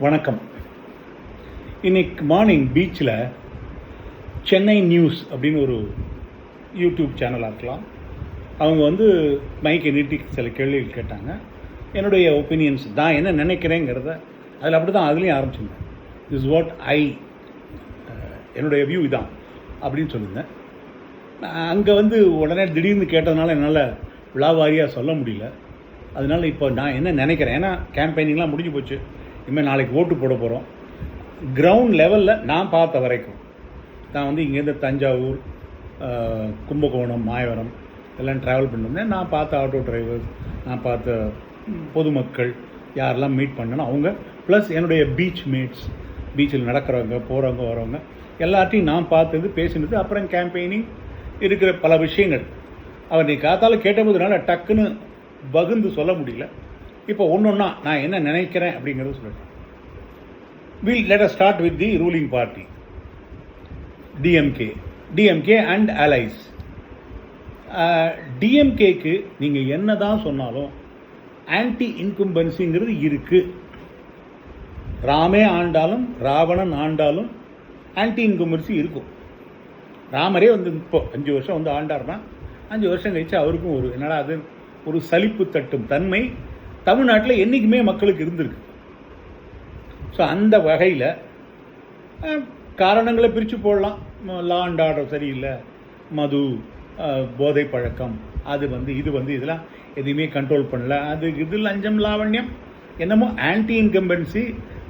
வணக்கம். இன்னைக்கு மார்னிங் பீச்சில் சென்னை நியூஸ் அப்படின்னு ஒரு யூடியூப் சேனலாக இருக்கலாம், அவங்க மைக்கை நீட்டி சில கேள்விகள் கேட்டாங்க. என்னுடைய ஒப்பீனியன்ஸ் தான் என்ன நினைக்கிறேங்கிறத அதில் அப்படி தான் அதுலேயும் ஆரம்பிச்சிருந்தேன். இஸ் வாட் என்னுடைய வியூ இதான் அப்படின்னு சொல்லியிருந்தேன். அங்கே உடனே திடீர்னு கேட்டதுனால என்னால் விழாவாரியாக சொல்ல முடியல. அதனால் இப்போ நான் என்ன நினைக்கிறேன், ஏன்னா கேம்பெயினிங்லாம் முடிஞ்சு போச்சு, இனிமேல் நாளைக்கு ஓட்டு போட போகிறோம். கிரவுண்ட் லெவலில் நான் பார்த்த வரைக்கும், நான் இங்கேருந்து தஞ்சாவூர், கும்பகோணம், மாயவரம் எல்லாம் ட்ராவல் பண்ணிருந்தேன். நான் பார்த்த ஆட்டோ டிரைவர்ஸ், நான் பார்த்த பொதுமக்கள் யாரெல்லாம் மீட் பண்ணனோ அவங்க, ப்ளஸ் என்னுடைய பீச் மேட்ஸ், பீச்சில் நடக்கிறவங்க, போகிறவங்க, வரவங்க எல்லாத்தையும் நான் பார்த்தது, பேசினது. அப்புறம் கேம்பெயினிங் இருக்கிற பல விஷயங்கள் அவர் நீ காத்தால் கேட்டபோதுனால டக்குன்னு பகுந்து சொல்ல முடியல. இப்போ ஒன்றா நான் என்ன நினைக்கிறேன் அப்படிங்கிறது சொல்லிட்டேன். let us start with the ruling party, DMK and allies. DMKக்கு நீங்கள் என்ன தான் சொன்னாலும் ஆன்டி இன்கும்பன்சிங்கிறது இருக்குது. ராமே ஆண்டாலும் ராவணன் ஆண்டாலும் ஆன்டி இன்கும்பன்சி இருக்கும். ராமரே இப்போ 5 வருஷம் ஆண்டார்னா 5 வருஷம் கழிச்சு அவருக்கும் என்னடா அது ஒரு சலிப்பு தட்டும் தன்மை தமிழ்நாட்டில் என்றைக்குமே மக்களுக்கு இருந்திருக்கு. ஸோ அந்த வகையில் காரணங்களை பிரித்து போடலாம். லா அண்ட் ஆர்டர் சரியில்லை, மது, போதை பழக்கம், அது இதெல்லாம் எதையுமே கண்ட்ரோல் பண்ணல, இது லஞ்சம், லாவண்யம், என்னமோ ஆன்டி இன்கம்பன்சி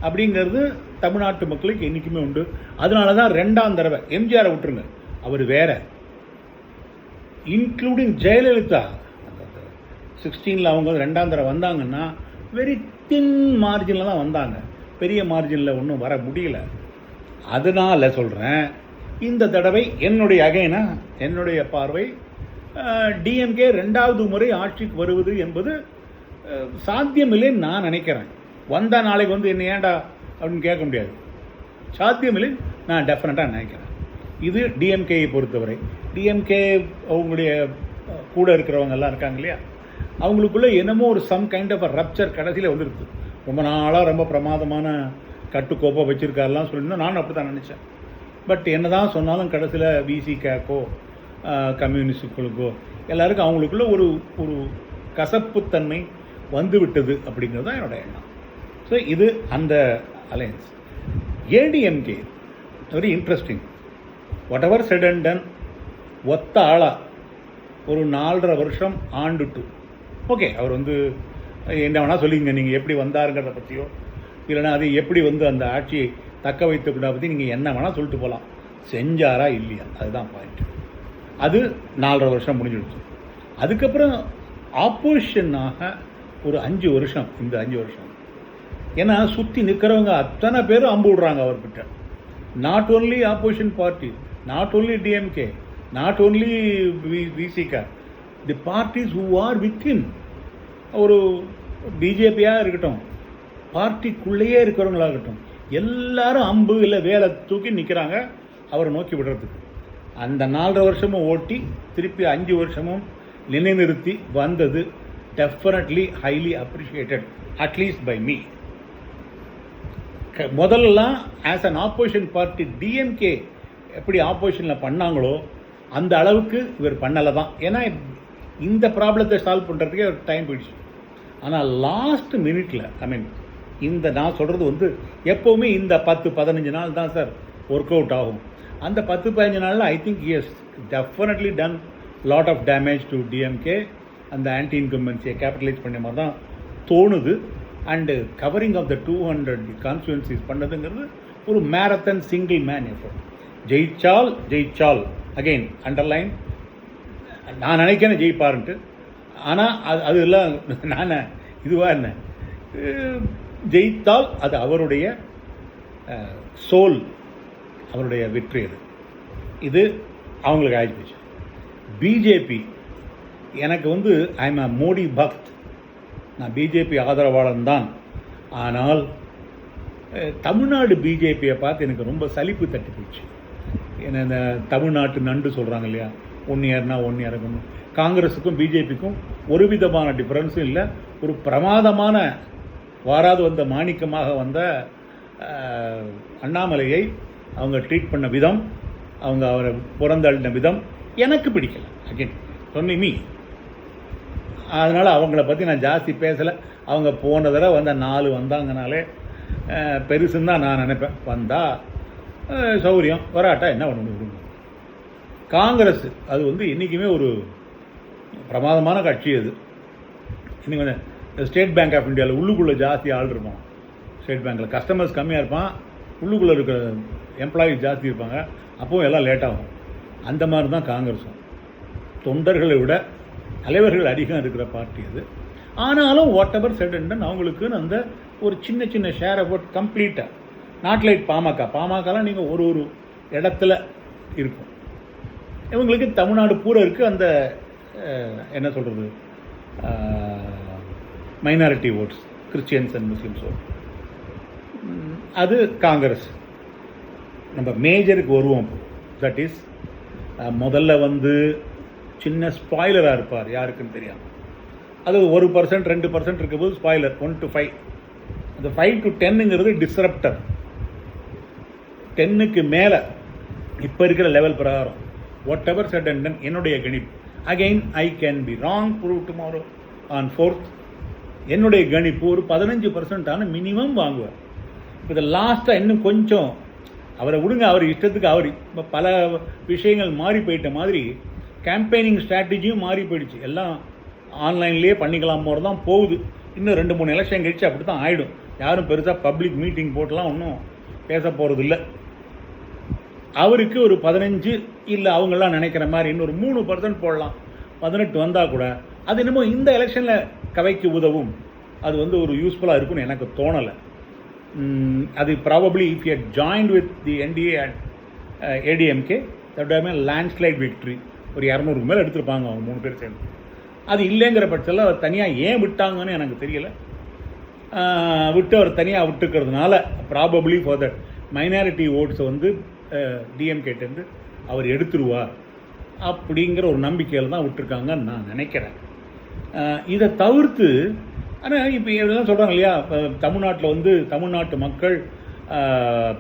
அப்படிங்கிறது தமிழ்நாட்டு மக்களுக்கு என்றைக்குமே உண்டு. அதனால தான் 2ஆம் தடவை எம்ஜிஆரை விட்டுருங்க, அவர் வேற, இன்க்ளூடிங் ஜெயலலிதா 16 அவங்க 2ஆம் தடவை வந்தாங்கன்னா வெரி தின் மார்ஜினில் தான் வந்தாங்க, பெரிய மார்ஜினில் ஒன்றும் வர முடியல. அதனால் சொல்கிறேன், இந்த தடவை என்னுடைய பார்வை டிஎம்கே 2வது முறை ஆட்சிக்கு வருவது என்பது சாத்தியமில்லைன்னு நான் நினைக்கிறேன். வந்தால் நாளைக்கு என்ன ஏண்டா அப்படின்னு கேட்க முடியாது, சாத்தியமில்லைன்னு நான் டெஃபினட்டாக நினைக்கிறேன். இது டிஎம்கேயை பொறுத்தவரை. டிஎம்கே அவங்களுடைய கூட இருக்கிறவங்க எல்லாம் இருக்காங்க இல்லையா, அவங்களுக்குள்ளே என்னமோ ஒரு சம் கைண்ட் ஆஃப் ரப்சர் கடைசியில் வந்துருக்கு. ரொம்ப நாளாக ரொம்ப பிரமாதமான கட்டுக்கோப்பை வச்சுருக்காருலாம் சொல்லியிருந்தோம், நானும் அப்படி தான் நினச்சேன். பட் என்ன தான் சொன்னாலும் கடைசியில் விசிகேக்கோ கம்யூனிஸ்டுகளுக்கோ எல்லாருக்கும் அவங்களுக்குள்ள ஒரு கசப்புத்தன்மை வந்துவிட்டது அப்படிங்கிறது தான் என்னோட எண்ணம். ஸோ இது அந்த alliance. ADMK very interesting. What ever said and ton, ஒத்த ஆளாக ஒரு 4.5 வருஷம் ஆண்டுட்டு, ஓகே அவர் என்ன வேணால் சொல்லிங்க, நீங்கள் எப்படி வந்தாருங்கிறத பற்றியோ இல்லைனா அது எப்படி அந்த ஆட்சியை தக்க வைத்துக்கூட பற்றி நீங்கள் என்ன வேணால் சொல்லிட்டு போகலாம். செஞ்சாரா இல்லையா, அதுதான் பாயிண்ட். அது 4.5 வருஷம் முடிஞ்சிடுச்சு. அதுக்கப்புறம் ஆப்போசிஷனாக ஒரு 5 வருஷம், இந்த 5 வருஷம் ஏன்னா சுற்றி நிற்கிறவங்க அத்தனை பேரும் அம்பு விடுறாங்க அவர்கிட்ட. Not only opposition party, not only DMK, not only Visika, the parties who are with him. ஒரு பிஜேபியாக இருக்கட்டும், பார்ட்டிக்குள்ளேயே இருக்கிறவங்களாக இருக்கட்டும், எல்லாரும் அம்பு இல்லை வேலை தூக்கி நிற்கிறாங்க அவரை நோக்கி விடுறதுக்கு. அந்த 4.5 வருஷமும் ஓட்டி திருப்பி 5 வருஷமும் நிலைநிறுத்தி வந்தது definitely highly appreciated, at least by me. முதல்லாம் as an opposition party DMK எப்படி ஆப்போசிஷனில் பண்ணாங்களோ அந்த அளவுக்கு இவர் பண்ணலை தான். ஏன்னா இந்த ப்ராப்ளத்தை சால்வ் பண்ணுறதுக்கே ஒரு டைம் போயிடுச்சு. ஆனால் லாஸ்ட் மினிட்டில் நான் சொல்கிறது எப்போவுமே இந்த 10-15 நாள் தான் சார் ஒர்க் அவுட் ஆகும். அந்த 10-15 நாளில் I think he has definitely done lot of damage to DMK. அந்த ஆன்டி இன்கம்பன்சியை கேபிட்டலைஸ் பண்ண மாதிரி தான் தோணுது. And covering of the 200 constituencies பண்ணதுங்கிறது ஒரு மேரத்தன் சிங்கிள் மேன் எஃபர்ட். ஜெயிச்சால் அகெயின் அண்டர்லைன், நான் நினைக்கிறேன் ஜெயிப்பாருன்ட்டு. ஆனால் அது எல்லாம் நான் இதுவாக என்ன, ஜெயித்தால் அது அவருடைய சோல், அவருடைய வெற்றி. இது அவங்களுக்கு ஆகிப்போச்சு. பிஜேபி எனக்கு I am a Modi bhakt, நான் பிஜேபி ஆதரவாளன் தான். ஆனால் தமிழ்நாடு பிஜேபியை பார்த்து எனக்கு ரொம்ப சலிப்பு தட்டி போச்சு. ஏன்னா இந்த தமிழ்நாட்டு நண்டு சொல்கிறாங்க இல்லையா, 1 இயர்னா 1 இயர் இருக்கணும். காங்கிரஸுக்கும் பிஜேபிக்கும் ஒரு விதமான டிஃப்ரென்ஸும் இல்லை. ஒரு பிரமாதமான வாராது வந்த மாணிக்கமாக வந்த அண்ணாமலையை அவங்க ட்ரீட் பண்ண விதம், அவங்க அவரை புறந்தள்ளின விதம் எனக்கு பிடிக்கலை. அகெயின் சொன்னி மீ. அதனால் அவங்கள பற்றி நான் ஜாஸ்தி பேசலை. அவங்க போன தடவை வந்த 4 வந்தாங்கனாலே பெருசுன்னு தான் நான் நினைப்பேன். வந்தால் சௌகரியம், வராட்டா என்ன பண்ண முடியும். காங்கிரஸ் அது வந்து இன்றைக்குமே ஒரு பிரமாதமான கட்சி. அது இன்னைக்கு கொஞ்சம் ஸ்டேட் பேங்க் ஆஃப் இந்தியாவில் உள்ளுக்குள்ளே ஜாஸ்தி ஆள் இருப்பான். ஸ்டேட் பேங்க்கில் கஸ்டமர்ஸ் கம்மியாக இருப்பான், உள்ளுக்குள்ளே இருக்கிற எம்ப்ளாயீஸ் ஜாஸ்தி இருப்பாங்க. அப்போவும் எல்லாம் லேட்டாகும். அந்த மாதிரி தான் காங்கிரஸும். தொண்டர்களை விட தலைவர்கள் அதிகம் இருக்கிற பார்ட்டி அது. ஆனாலும் வாட் எவர் செட் அண்ட் அவங்களுக்குன்னு அந்த ஒரு சின்ன சின்ன ஷேர் அபவுட் கம்ப்ளீட்டாக நாட் லைக் பாமகலாம் நீங்கள் ஒரு இடத்துல இருக்கும். இவங்களுக்கு தமிழ்நாடு பூரா இருக்குது அந்த என்ன சொல்கிறது minority votes, Christians and Muslims vote. அது காங்கிரஸ். நம்ம மேஜருக்கு வருவோம். தட் இஸ் முதல்ல வந்து சின்ன ஸ்பாய்லராக இருப்பார், யாருக்குன்னு தெரியாது. அது 1% 2% இருக்கும்போது ஸ்பாய்லர் 1 to 5. அந்த 5 to 10ங்கிறது டிஸ்ரப்டர். 10க்கு மேலே இப்போ இருக்கிற லெவல் பிரகாரம் what ever said and ton என்னுடைய கணிப்பு. Again I can be wrong, prove tomorrow on 4th. என்னுடைய கணிப்பு ஒரு 15% மினிமம் வாங்குவார். இப்போ இதை லாஸ்ட்டாக இன்னும் கொஞ்சம் அவரை விடுங்க, அவர் இஷ்டத்துக்கு அவர் இப்போ பல விஷயங்கள் மாறி போயிட்ட மாதிரி கேம்பெயினிங் ஸ்ட்ராட்டஜியும் மாறி போயிடுச்சு. எல்லாம் ஆன்லைன்லேயே பண்ணிக்கலாம் போது தான் போகுது. இன்னும் 2-3 எலெக்ஷன் கழிச்சு அப்படி தான் ஆகிடும். யாரும் பெருசாக பப்ளிக் மீட்டிங் போட்டுலாம் ஒன்றும் பேச போகிறது இல்லை. அவருக்கு ஒரு 15 இல்லை அவங்களாம் நினைக்கிற மாதிரி இன்னொரு 3% போடலாம். 18 வந்தால் கூட அது என்னமோ இந்த எலெக்ஷனில் கவைக்கு உதவும். அது வந்து ஒரு யூஸ்ஃபுல்லாக இருக்குன்னு எனக்கு தோணலை. அது probably if you joined with the NDA and ADMK that have been landslide victory. ஒரு 200க்கு மேலே எடுத்திருப்பாங்க அவங்க 3 பேர் சேர்ந்து. அது இல்லைங்கிற பட்சத்தில் அவர் தனியாக ஏன் விட்டாங்கன்னு எனக்கு தெரியலை. விட்டு அவர் தனியாக விட்டுக்கிறதுனால ப்ராபப்ளி ஃபார் த மைனாரிட்டி ஓட்ஸை வந்து டிஎம்கேட்டேருந்து அவர் எடுத்துருவார் அப்படிங்கிற ஒரு நம்பிக்கையில் தான் விட்டுருக்காங்கன்னு நான் நினைக்கிறேன். இதை தவிர்த்து ஆனால் இப்போ இதெல்லாம் சொல்கிறாங்க இல்லையா, தமிழ்நாட்டில் வந்து தமிழ்நாட்டு மக்கள்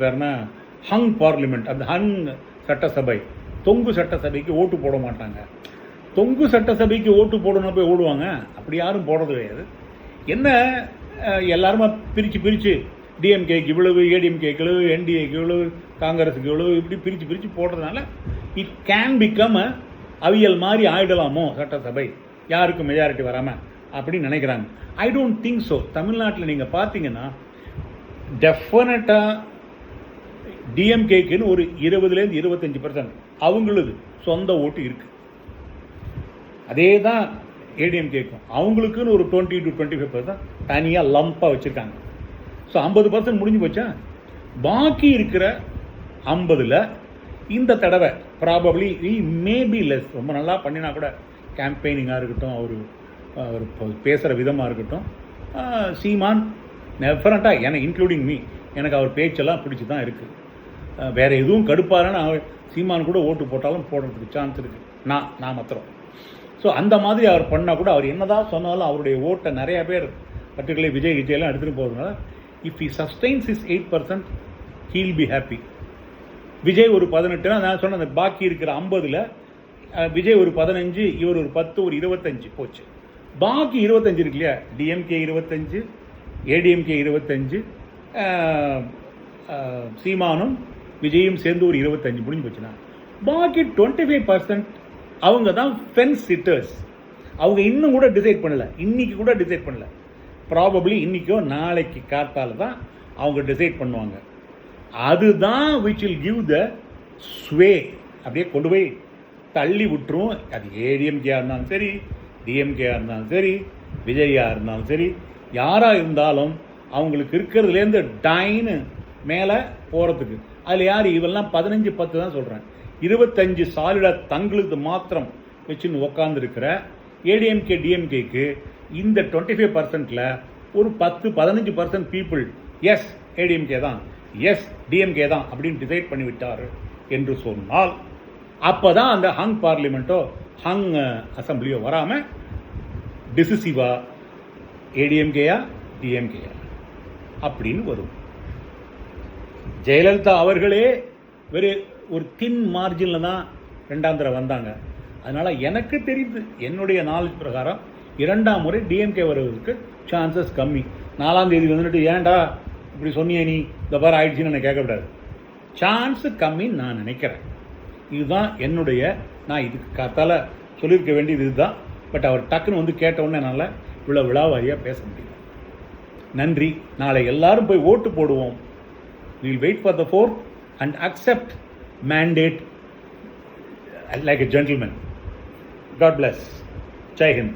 பேர்னா ஹங் பார்லிமெண்ட், அந்த ஹங் சட்டசபை, தொங்கு சட்டசபைக்கு ஓட்டு போட மாட்டாங்க. தொங்கு சட்டசபைக்கு ஓட்டு போடணும் போய் ஓடுவாங்க. அப்படி யாரும் போடுறது கிடையாது. என்ன எல்லாருமா பிரித்து டிஎம்கேக்கு இவ்வளவு, ஏடிஎம்கேக்கு இவ்வளவு, என்டிஏக்கு இவ்வளவு, காங்கிரஸுக்கு இவ்வளவு, இப்படி பிரித்து போடுறதுனால இட் கேன் பிகம் அவியல் மாதிரி ஆயிடலாமோ சட்டசபை, யாருக்கும் மெஜாரிட்டி வராமல் அப்படின்னு நினைக்கிறாங்க. I don't think so. தமிழ்நாட்டில் நீங்கள் பார்த்தீங்கன்னா டெஃபினட்டாக டிஎம்கேக்குன்னு ஒரு 20-25% 25% அவங்களது சொந்த ஓட்டு இருக்குது. அதே தான் ஏடிஎம்கேக்கும் அவங்களுக்குன்னு ஒரு 20 to 25% தனியாக லம்பாக வச்சுருக்காங்க. ஸோ 50% முடிஞ்சு போச்சா. பாக்கி இருக்கிற 50ல் இந்த தடவை ப்ராபப்ளி மேபி லெஸ், ரொம்ப நல்லா பண்ணினா கூட கேம்பெயினிங்காக இருக்கட்டும், அவர் பேசுகிற விதமாக இருக்கட்டும், சீமான் டெஃபினட்டாக எனக்கு இன்க்ளூடிங் மீ எனக்கு அவர் பேச்செல்லாம் பிடிச்சி தான் இருக்குது. வேறு எதுவும் கடுப்பாருன்னு அவர் சீமான் கூட ஓட்டு போட்டாலும் போடுறதுக்கு சான்ஸ் இருக்குது. நான் மாத்திரம். ஸோ அந்த மாதிரி அவர் பண்ணால் கூட அவர் என்னதான் சொன்னாலும் அவருடைய ஓட்டை நிறையா பேர் பர்டிகுலர் விஜய்லாம் எடுத்துகிட்டு போகிறதுனால if he sustains is 8% he'll be happy. Vijay ஒரு 18, நான் சொன்ன அந்த பாக்கி இருக்கிற 50ல் விஜய் ஒரு 15, இவர் ஒரு 10, ஒரு 25 போச்சு. பாக்கி 25 இருக்கு இல்லையா, டிஎம்கே 25, ஏடிஎம்கே 25, சீமானும் விஜயும் சேர்ந்து ஒரு 25 முடிஞ்சு போச்சுன்னா பாக்கி 25% அவங்க தான் ஃபென்ஸ் சிட்டர்ஸ். அவங்க இன்னும் கூட டிசைட் பண்ணலை, இன்றைக்கி கூட டிசைட் பண்ணல. ப்ராபப்ளி இன்றைக்கோ நாளைக்கு காத்தால தான் அவங்க டிசைட் பண்ணுவாங்க. அதுதான் which will give the sway, அப்படியே கொண்டு போய் தள்ளி விட்டுரும். அது ஏடிஎம்கேயாக இருந்தாலும் சரி, டிஎம்கேயாக இருந்தாலும் சரி, விஜயாக இருந்தாலும் சரி, யாராக இருந்தாலும் அவங்களுக்கு இருக்கிறதுலேருந்து டைன்னு மேலே போகிறதுக்கு. அதில் யார் இவெல்லாம் 15-10 தான் சொல்கிறேன். 25 சாலிடாக தங்களுக்கு மாத்திரம் வச்சுன்னு உக்காந்துருக்கிற ஏடிஎம்கே டிஎம்கேக்கு இந்த 25%ல் ஒரு 10-15% பீப்புள் எஸ் ஏடிஎம்கே தான், எஸ் டிஎம்கே தான் அப்படின்னு டிசைட் பண்ணிவிட்டார் என்று சொன்னால் அப்போ தான் அந்த ஹங் பார்லிமெண்ட்டோ ஹங் அசம்பிளியோ வராமல் டிசிசிவாக ஏடிஎம்கேயா டிஎம்கேயா அப்படின்னு வரும். ஜெயலலிதா அவர்களே ஒரு தின் மார்ஜினில் தான் ரெண்டாம் தடவை வந்தாங்க. அதனால் எனக்கு தெரியுது, என்னுடைய நாலேஜ் பிரகாரம் 2ஆம் முறை டிஎம்கே வருவதற்கு சான்சஸ் கம்மி. 4ஆம் தேதி வந்துட்டு ஏன்டா இப்படி சொன்னியே நீ, இந்த பாரு ஆயிடுச்சுன்னு எனக்கு கேட்கக்கூடாது. சான்ஸு கம்மின்னு நான் நினைக்கிறேன். இதுதான் என்னுடைய, நான் இதுக்கு காத்தால் சொல்லியிருக்க வேண்டியது இதுதான். பட் அவர் டக்குன்னு வந்து கேட்டவுடனே என்னால் இவ்வளோ விழாவாரியாக பேச முடியல. நன்றி. நாளை எல்லாரும் போய் ஓட்டு போடுவோம். We'll wait for the 4th and accept mandate like a gentleman. God bless. Jai Hind.